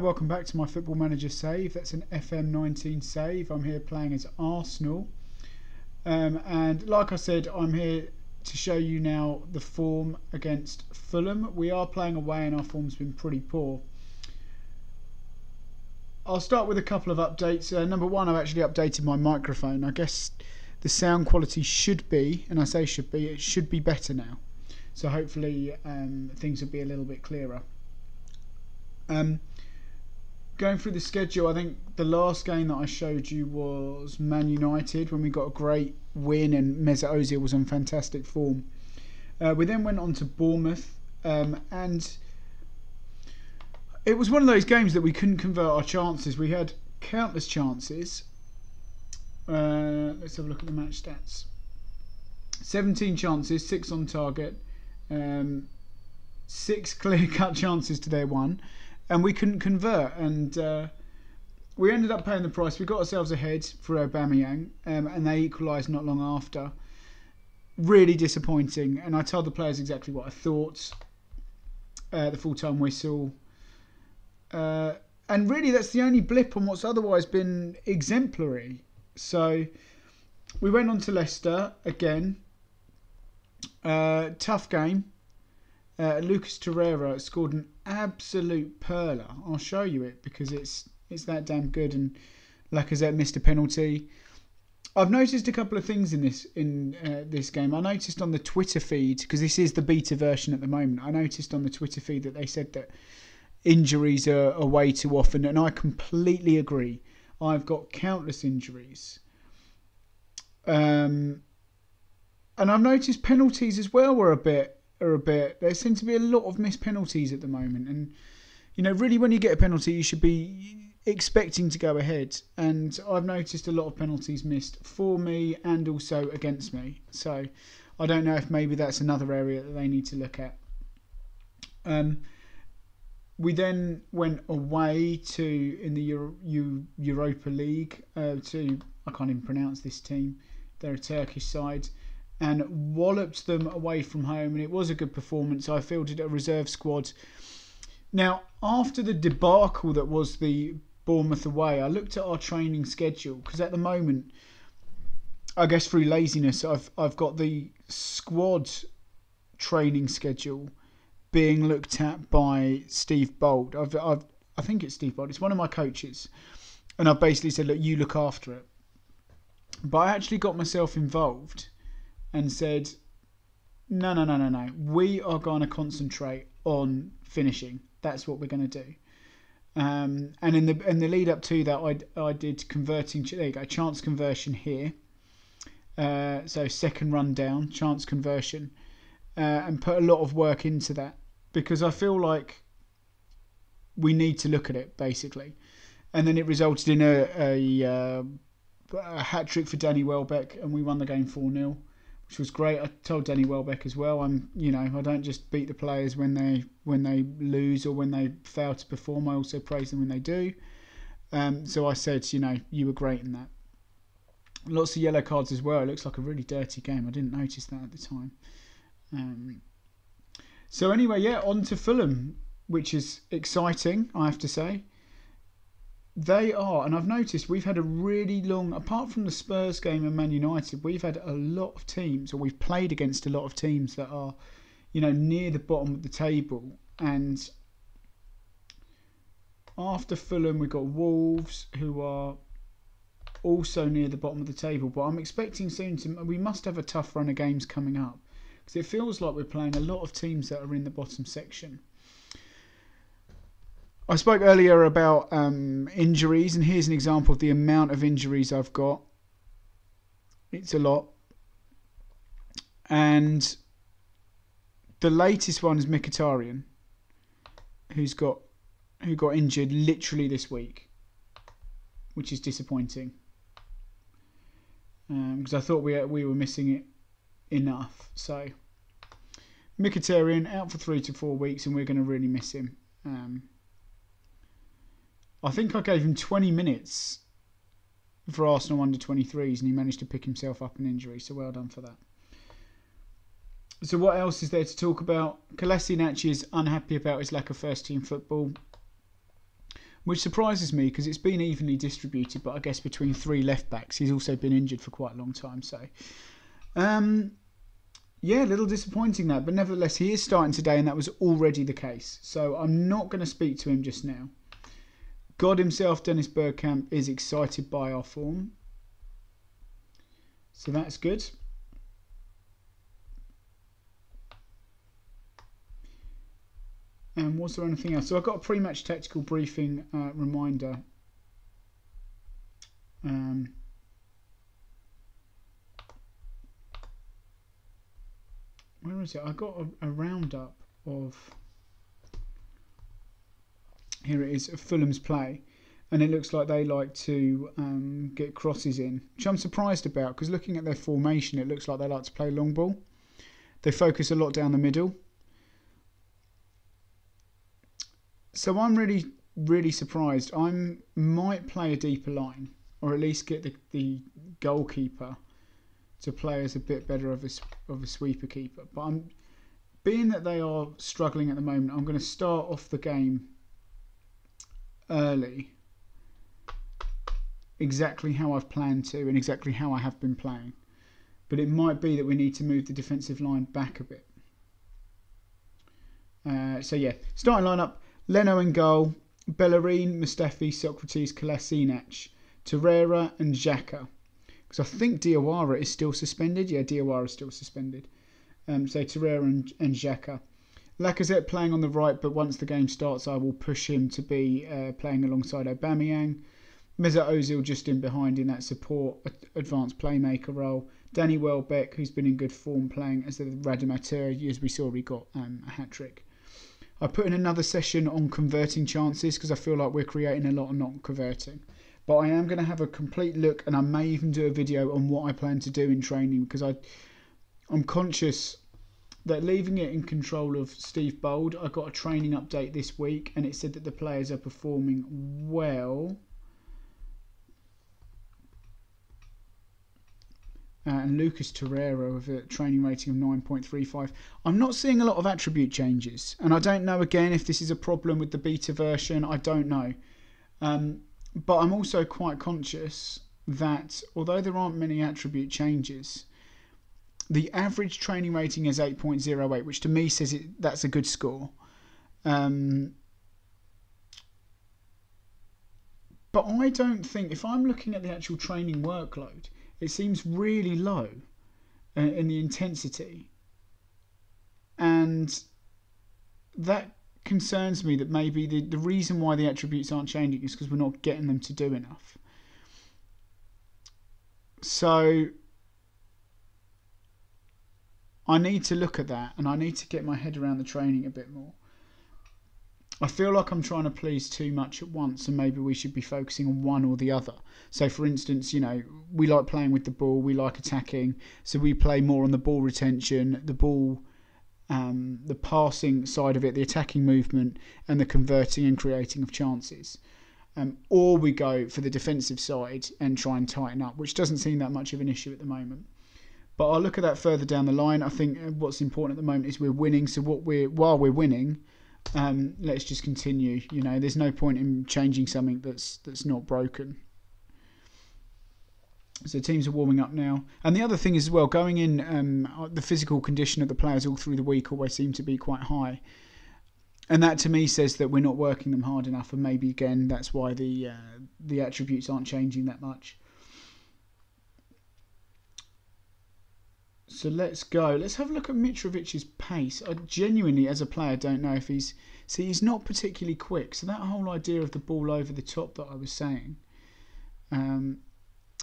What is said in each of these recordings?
welcome back to my Football Manager save. That's an FM19 save. I'm here playing as Arsenal. And like I said, I'm here to show you now the form against Fulham. We are playing away and our form's been pretty poor. I'll start with a couple of updates. Number one, I've actually updated my microphone. I guess the sound quality should be, and I say should be, it should be better now. So hopefully things will be a little bit clearer. Going through the schedule, I think the last game that I showed you was Man United when we got a great win and Mesut Ozil was on fantastic form. We then went on to Bournemouth and it was one of those games that we couldn't convert our chances. We had countless chances. Let's have a look at the match stats. 17 chances, 6 on target, 6 clear-cut chances to their 1. And we couldn't convert, and we ended up paying the price. We got ourselves ahead for Aubameyang, and they equalised not long after. Really disappointing, and I told the players exactly what I thought. The full-time whistle, and really that's the only blip on what's otherwise been exemplary. So we went on to Leicester again. Tough game. Lucas Torreira scored an absolute perler. I'll show you it because it's that damn good. And Lacazette missed a penalty. I've noticed a couple of things in this game. I noticed on the Twitter feed, because this is the beta version at the moment, I noticed on the Twitter feed that they said that injuries are way too often, and I completely agree. I've got countless injuries. And I've noticed penalties as well were a bit. There seems to be a lot of missed penalties at the moment, and you know, really, when you get a penalty, you should be expecting to go ahead. And I've noticed a lot of penalties missed for me and also against me. So I don't know if maybe that's another area that they need to look at. We then went away to in the Europa League to, I can't even pronounce this team. They're a Turkish side. And walloped them away from home, and it was a good performance. I fielded a reserve squad. Now, after the debacle that was the Bournemouth away, I looked at our training schedule, because at the moment, I guess through laziness, I've got the squad training schedule being looked at by Steve Bold. I think it's Steve Bold. It's one of my coaches, and I've basically said, look, you look after it. But I actually got myself involved and said, no. We are going to concentrate on finishing. That's what we're going to do. And in the lead up to that, I did converting. There you go, chance conversion here. So second run down, chance conversion, and put a lot of work into that because I feel like we need to look at it basically. And then it resulted in a hat trick for Danny Welbeck, and we won the game 4-0. Which was great. I told Danny Welbeck as well. I don't just beat the players when they lose or when they fail to perform. I also praise them when they do. So I said, you were great in that. Lots of yellow cards as well. It looks like a really dirty game. I didn't notice that at the time. So anyway, yeah, on to Fulham, which is exciting, I have to say. They are, and I've noticed we've had a really long, apart from the Spurs game and Man United, we've had a lot of teams, or we've played against a lot of teams that are, near the bottom of the table. And after Fulham, we've got Wolves, who are also near the bottom of the table. But I'm expecting soon we must have a tough run of games coming up, because it feels like we're playing a lot of teams that are in the bottom section. I spoke earlier about injuries, and here's an example of the amount of injuries I've got. It's a lot. And the latest one is Mkhitaryan, who got injured literally this week, which is disappointing. Because I thought we were missing it enough. So Mkhitaryan out for 3 to 4 weeks, and we're going to really miss him. I think I gave him 20 minutes for Arsenal under-23s and he managed to pick himself up an injury, so well done for that. So what else is there to talk about? Kolasinac is unhappy about his lack of first-team football. which surprises me because it's been evenly distributed, but I guess between 3 left backs. He's also been injured for quite a long time, so yeah, a little disappointing that, but nevertheless he is starting today, and that was already the case, so I'm not going to speak to him just now. God himself, Dennis Bergkamp, is excited by our form, so that's good. And was there anything else? So I got a pre-match tactical briefing reminder. Where is it? I got a roundup of. Here it is, of Fulham's play, and it looks like they like to get crosses in, which I'm surprised about because looking at their formation, it looks like they like to play long ball. They focus a lot down the middle. So I'm really surprised. I might play a deeper line, or at least get the goalkeeper to play as a bit better of a sweeper keeper. But being that they are struggling at the moment, I'm going to start off the game early, exactly how I've planned to and exactly how I have been playing. But it might be that we need to move the defensive line back a bit. So yeah, starting lineup. Leno in goal, Bellerin, Mustafi, Socrates, Kolasinac, Torreira and Xhaka. Because I think Diawara is still suspended. Yeah, Diawara is still suspended. So Torreira and Xhaka. Lacazette playing on the right, but once the game starts I will push him to be playing alongside Aubameyang. Mesut Ozil just in behind in that support advanced playmaker role. Danny Welbeck, who's been in good form, playing as the Radamateur, as we saw he got a hat-trick. I put in another session on converting chances because I feel like we're creating a lot and not converting. But I am going to have a complete look, and I may even do a video on what I plan to do in training, because I'm conscious that leaving it in control of Steve Bold, I got a training update this week and it said that the players are performing well. And Lucas Torreira with a training rating of 9.35. I'm not seeing a lot of attribute changes, and I don't know again if this is a problem with the beta version. I don't know, but I'm also quite conscious that although there aren't many attribute changes, the average training rating is 8.08, which to me says that's a good score. But I don't think, if I'm looking at the actual training workload, it seems really low in the intensity, and that concerns me that maybe the reason why the attributes aren't changing is because we're not getting them to do enough. So I need to look at that, and I need to get my head around the training a bit more. I feel like I'm trying to please too much at once, and maybe we should be focusing on one or the other. So for instance, you know, we like playing with the ball, we like attacking, so we play more on the ball retention, the ball, the passing side of it, the attacking movement, and the converting and creating of chances. Or we go for the defensive side and try and tighten up, which doesn't seem that much of an issue at the moment. But I'll look at that further down the line. I think what's important at the moment is we're winning, so while we're winning, let's just continue. You know, there's no point in changing something that's not broken. So teams are warming up now, and the other thing is as well, going in, the physical condition of the players all through the week always seem to be quite high, and that to me says that we're not working them hard enough, and maybe again that's why the attributes aren't changing that much. So let's go. Let's have a look at Mitrovic's pace. I genuinely, as a player, don't know if he's not particularly quick. So that whole idea of the ball over the top that I was saying,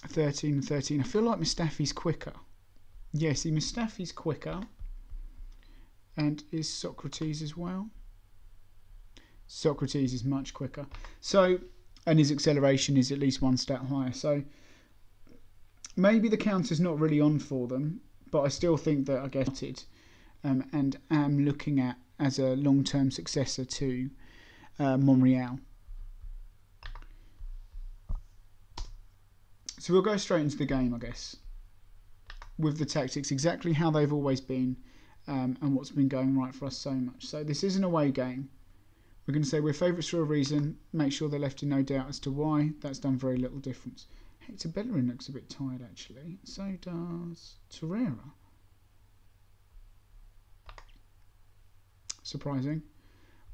13. I feel like Mustafi's quicker. Yeah, see, Mustafi's quicker, and is Socrates as well. Socrates is much quicker. So, and his acceleration is at least one stat higher. So maybe the counter's not really on for them. But I still think that I guess it, and am looking at as a long-term successor to Monreal. So we'll go straight into the game, I guess, with the tactics exactly how they've always been, and what's been going right for us so much. So this is an away game. We're going to say we're favourites for a reason. Make sure they're left in no doubt as to why. That's done very little difference. Hector Bellerin looks a bit tired, actually. So does Torreira. Surprising.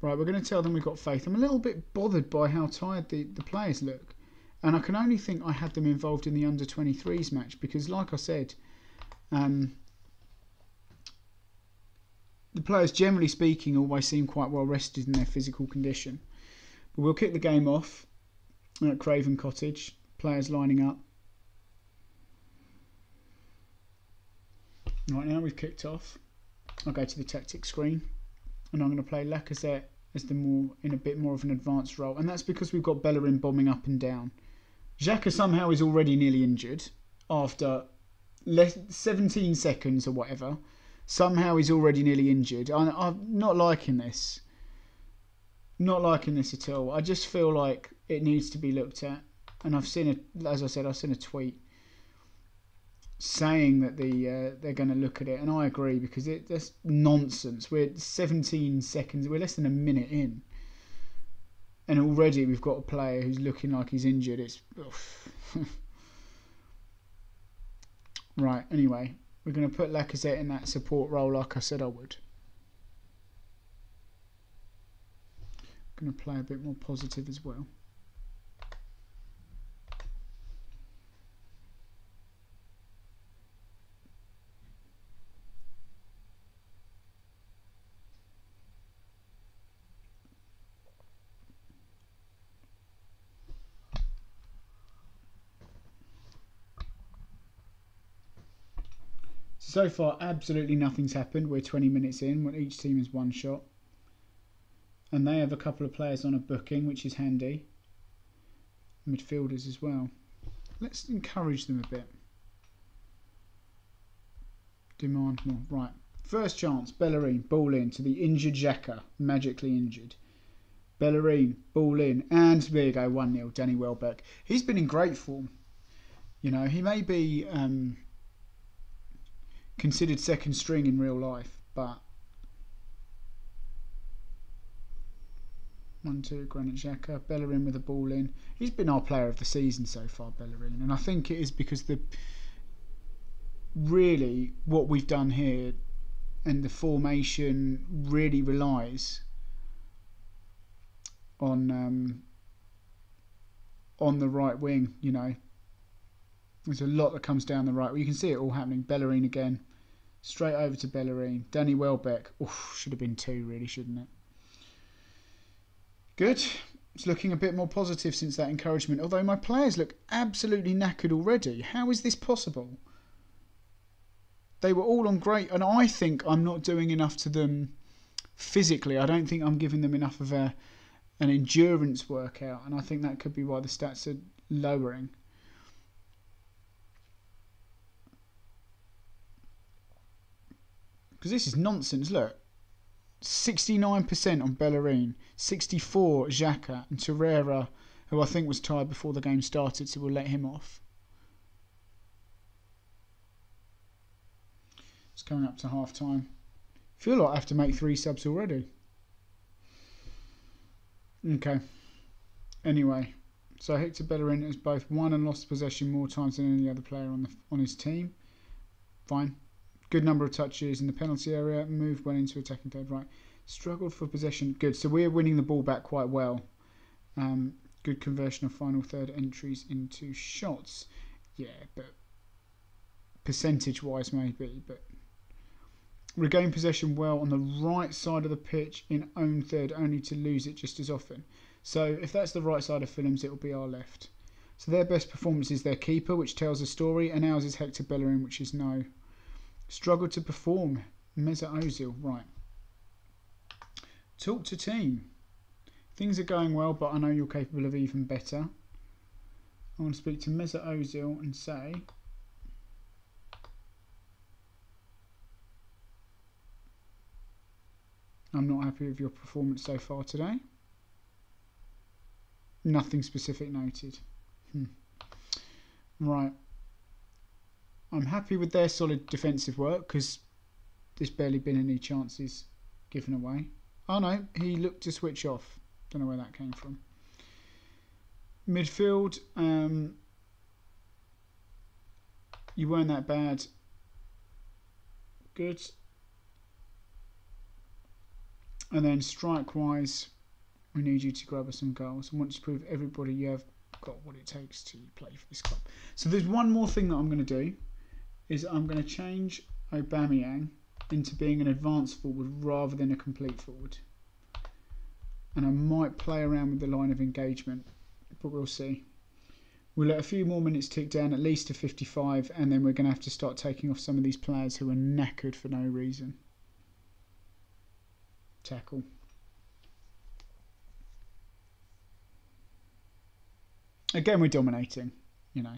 Right, we're going to tell them we've got faith. I'm a little bit bothered by how tired the players look. And I can only think I had them involved in the under-23s match because, like I said, the players, generally speaking, always seem quite well rested in their physical condition. But we'll kick the game off at Craven Cottage. Players lining up. Right, now we've kicked off. I'll go to the tactics screen. And I'm going to play Lacazette as in a bit more of an advanced role. And that's because we've got Bellerin bombing up and down. Xhaka somehow is already nearly injured after 17 seconds or whatever. Somehow he's already nearly injured. I'm not liking this. Not liking this at all. I just feel like it needs to be looked at. And I've seen as I said, I've seen a tweet saying that they're going to look at it, and I agree because that's nonsense. We're 17 seconds, we're less than a minute in, and already we've got a player who's looking like he's injured. It's right. Anyway, we're going to put Lacazette in that support role, like I said I would. I'm going to play a bit more positive as well. So far, absolutely nothing's happened. We're 20 minutes in, when each team has one shot. And they have a couple of players on a booking, which is handy. Midfielders as well. Let's encourage them a bit. Demand more. Right. First chance, Bellerin, ball in to the injured Xhaka, magically injured. Bellerin, ball in, and there you go, 1-0, Danny Welbeck. He's been in great form. You know, he may be considered second string in real life, but 1-2, Granit Xhaka, Bellerin with a ball in. He's been our player of the season so far, Bellerin, and I think it is because really what we've done here and the formation really relies on the right wing. You know, there's a lot that comes down the right. Well, you can see it all happening. Bellerin again. Straight over to Bellerin. Danny Welbeck. Oof, should have been 2 really, shouldn't it? Good. It's looking a bit more positive since that encouragement. Although my players look absolutely knackered already. How is this possible? They were all on great... And I think I'm not doing enough to them physically. I don't think I'm giving them enough of an endurance workout. And I think that could be why the stats are lowering. Because this is nonsense. Look, 69% on Bellerin, 64% Xhaka, and Torreira, who I think was tired before the game started, so we'll let him off. It's coming up to half time. Feel like I have to make 3 subs already. Okay. Anyway, so Hector Bellerin has both won and lost possession more times than any other player on his team. Fine. Good number of touches in the penalty area. Moved well into attacking third. Right. Struggled for possession. Good. So we're winning the ball back quite well. Good conversion of final third entries into shots. Yeah, but percentage-wise maybe. But regain possession well on the right side of the pitch in own third, only to lose it just as often. So if that's the right side of Fulham's, it will be our left. So their best performance is their keeper, which tells a story, and ours is Hector Bellerin, which is no. Struggled to perform. Mesut Ozil, right. Talk to team. Things are going well, but I know you're capable of even better. I want to speak to Mesut Ozil and say, I'm not happy with your performance so far today. Nothing specific noted. Right. I'm happy with their solid defensive work because there's barely been any chances given away. Oh no, he looked to switch off. Don't know where that came from. Midfield, you weren't that bad. Good. And then strike-wise, we need you to grab us some goals. I want to prove everybody you have got what it takes to play for this club. So there's one more thing that I'm going to do, is I'm going to change Aubameyang into being an advanced forward rather than a complete forward. And I might play around with the line of engagement, but we'll see. We'll let a few more minutes tick down, at least to 55, and then we're going to have to start taking off some of these players who are knackered for no reason. Tackle. Again, we're dominating, you know.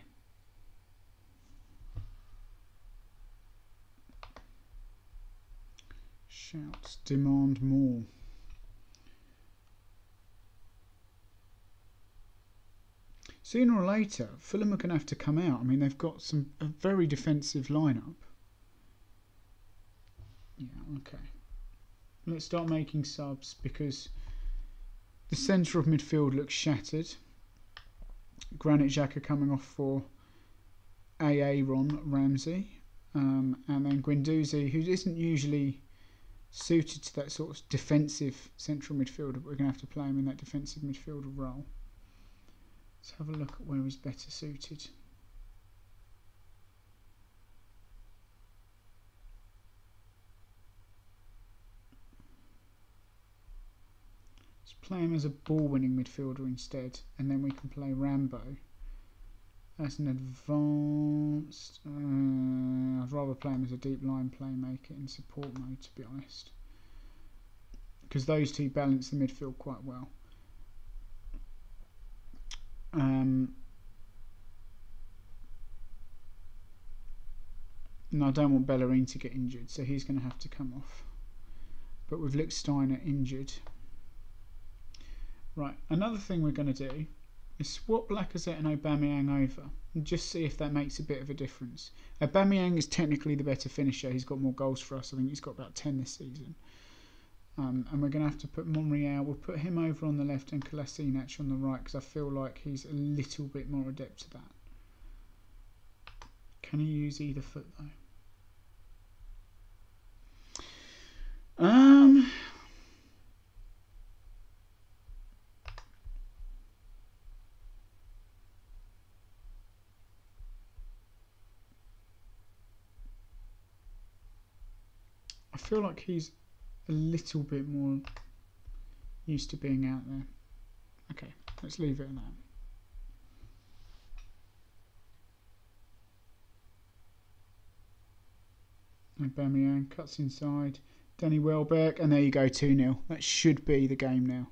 Shouts, demand more. Sooner or later, Fulham are going to have to come out. I mean, they've got a very defensive lineup. Yeah, okay. Let's start making subs because the centre of midfield looks shattered. Granit Xhaka coming off for Aaron Ramsey. And then Guendouzi, who isn't usually suited to that sort of defensive central midfielder, but we're going to have to play him in that defensive midfielder role. Let's have a look at where he's better suited. Let's play him as a ball-winning midfielder instead, and then we can play Rambo as an advanced. I'd rather play him as a deep line playmaker in support mode, to be honest, because those two balance the midfield quite well. And I don't want Bellerin to get injured, so he's going to have to come off. But with Lichtsteiner injured. Right, another thing we're going to do is swap Lacazette and Aubameyang over and just see if that makes a bit of a difference. Aubameyang is technically the better finisher. He's got more goals for us. I think he's got about 10 this season. And we're going to have to put Monreal. We'll put him over on the left and Kolasinac on the right because I feel like he's a little bit more adept to that. Can he use either foot though? I feel like he's a little bit more used to being out there. Okay, let's leave it at that. Aubameyang cuts inside. Danny Welbeck, and there you go, 2-0. That should be the game now.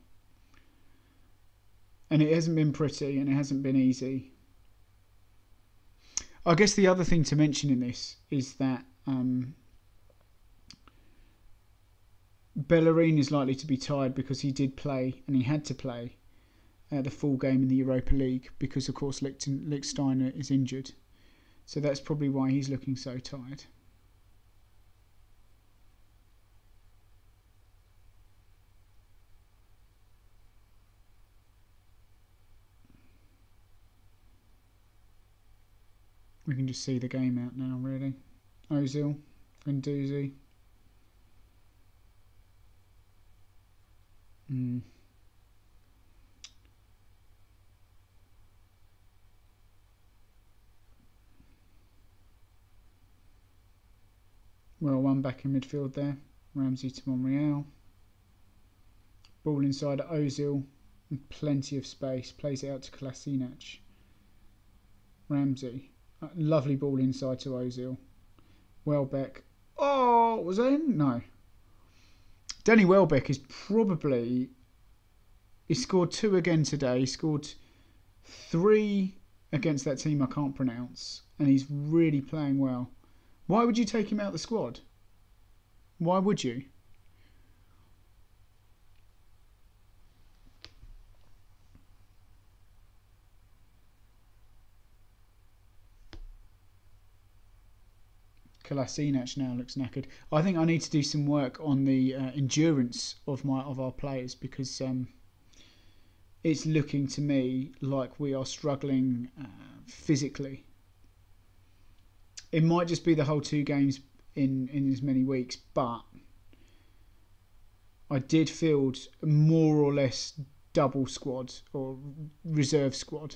And it hasn't been pretty, and it hasn't been easy. I guess the other thing to mention in this is that Bellerin is likely to be tired because he did play, and he had to play, the full game in the Europa League because, of course, Lichtsteiner is injured. So that's probably why he's looking so tired. We can just see the game out now, really. Ozil, Guendouzi. Well, one back in midfield there. Ramsey to Monreal. Ball inside at Ozil. And plenty of space. Plays it out to Kolasinac. Ramsey. Lovely ball inside to Ozil. Welbeck. Oh, was that in? No. Danny Welbeck is probably... He scored 2 again today. He scored 3 against that team I can't pronounce. And he's really playing well. Why would you take him out of the squad? Why would you? Kolasinac now looks knackered. I think I need to do some work on the endurance of our players because it's looking to me like we are struggling physically. It might just be the whole 2 games in as many weeks, but I did field more or less double squad or reserve squad.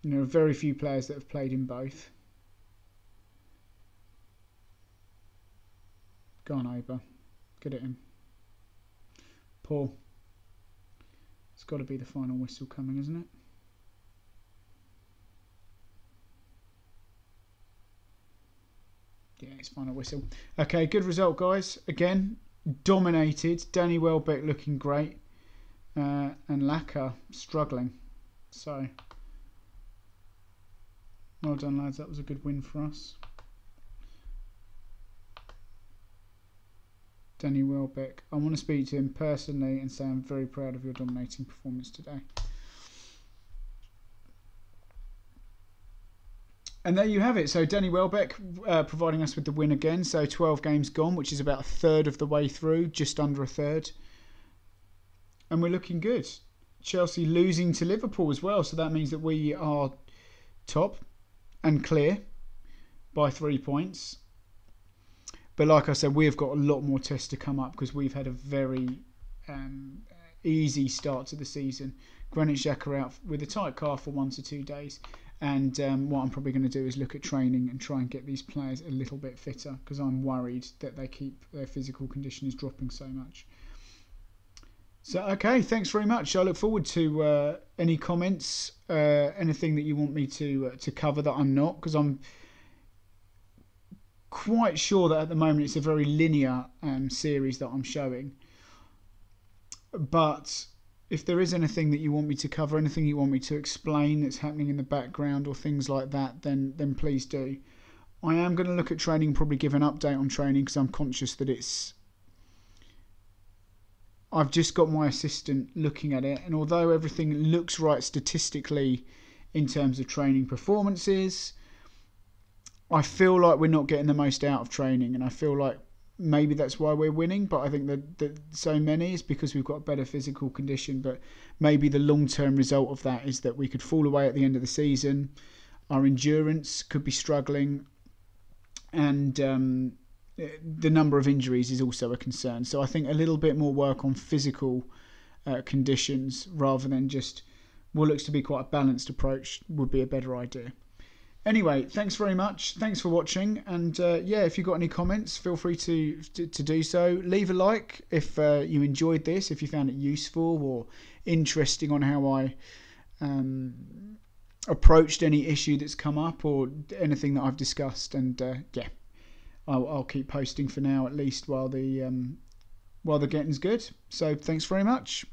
There are very few players that have played in both. Go on, Oba. Get it in. Paul. It's got to be the final whistle coming, isn't it? Yeah, it's final whistle. Okay, good result, guys. Again, dominated. Danny Welbeck looking great. And Laka struggling. So, well done, lads. That was a good win for us. Danny Welbeck. I want to speak to him personally and say I'm very proud of your dominating performance today. And there you have it. So Danny Welbeck providing us with the win again. So 12 games gone, which is about a third of the way through, just under a third. And we're looking good. Chelsea losing to Liverpool as well. So that means that we are top and clear by 3 points. But like I said, we've got a lot more tests to come up because we've had a very easy start to the season. Granit Xhaka out with a tight calf for 1 to 2 days. And what I'm probably going to do is look at training and try and get these players a little bit fitter because I'm worried that their physical condition is dropping so much. So, okay, thanks very much. I look forward to any comments, anything that you want me to cover that I'm not, because I'm quite sure that at the moment it's a very linear series that I'm showing. But if there is anything that you want me to cover, anything you want me to explain that's happening in the background or things like that, then please do. I am going to look at training, probably give an update on training because I'm conscious that I've just got my assistant looking at it, and although everything looks right statistically in terms of training performances, I feel like we're not getting the most out of training, and I feel like maybe that's why we're winning, but I think that so many is because we've got better physical condition. But maybe the long-term result of that is that we could fall away at the end of the season. Our endurance could be struggling, and the number of injuries is also a concern. So I think a little bit more work on physical conditions rather than just what looks to be quite a balanced approach would be a better idea. Anyway, thanks very much. Thanks for watching. And yeah, if you've got any comments, feel free to do so. Leave a like if you enjoyed this, if you found it useful or interesting on how I approached any issue that's come up or anything that I've discussed. And yeah, I'll keep posting for now, at least while the getting's good. So thanks very much.